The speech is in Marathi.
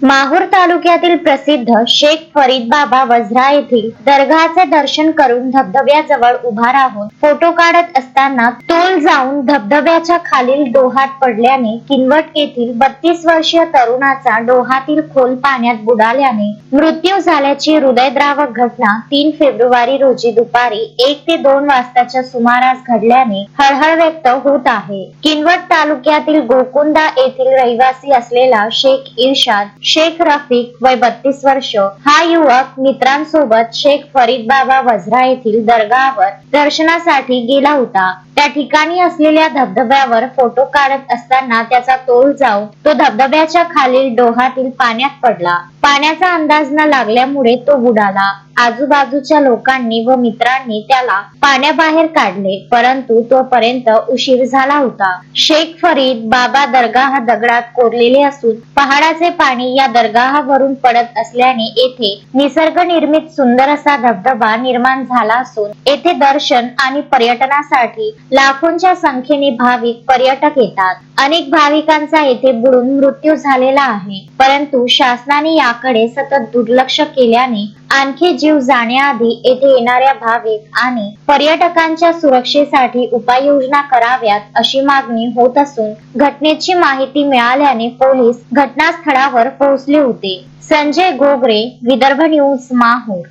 माहूर तालुक्यातील प्रसिद्ध शेख फरीद बाबा वझरा येथील दरगाहचे दर्शन करून धबधब्याजवळ उभा राहून फोटो काढत असताना तोल जाऊन धबधब्याच्या खालील डोहात पडल्याने किनवट येथील 32 वर्षीय तरुणाचा डोहातील खोल पाण्यात बुडाल्याने मृत्यू झाल्याची हृदयद्रावक घटना 3 फेब्रुवारी रोजी दुपारी 1 ते 2 वाजताच्या सुमारास घडल्याने हळहळ व्यक्त होत आहे। किनवट तालुक्यातील गोकुंदा येथील रहिवासी असलेला शेख इर्शाद शेख रफिक वय 32 वर्ष हा युवक मित्रांसोबत शेख फरीद बाबा वझरा येथील दरगाहवर दर्शनासाठी गेला होता। त्या ठिकाणी असलेल्या धबधब्यावर फोटो काढत असताना त्याचा तोल जाऊन तो धबधब्याच्या खालील डोहातील पाण्यात पडला। पाण्याचा अंदाज न लागल्यामुळे तो बुडाला। आजूबाजूच्या लोकांनी व मित्रांनी त्याला पाण्याबाहेर काढले, परंतु तोपर्यंत उशीर झाला होता। शेख फरीद बाबा दरगाह दगडात कोरलेले असून पहाडाचे पाणी या दरगाहावरून पडत असल्याने येथे निसर्ग निर्मित सुंदर असा धबधबा निर्माण झाला असून येथे दर्शन आणि पर्यटनासाठी लाखोंच्या संख्येने भाविक पर्यटक येतात। अनेक भाविकांचा येथे बुडून मृत्यू झालेला आहे, परंतु शासनाने याकडे सतत दुर्लक्ष केल्याने आणखी जीव जाण्याआधी येथे येणाऱ्या भाविक आणि पर्यटकांच्या सुरक्षेसाठी उपाययोजना कराव्यात अशी मागणी होत असून घटनेची माहिती मिळाल्याने पोलीस घटनास्थळावर पोहोचले होते। संजय गोगरे, विदर्भ न्यूज, माहूर।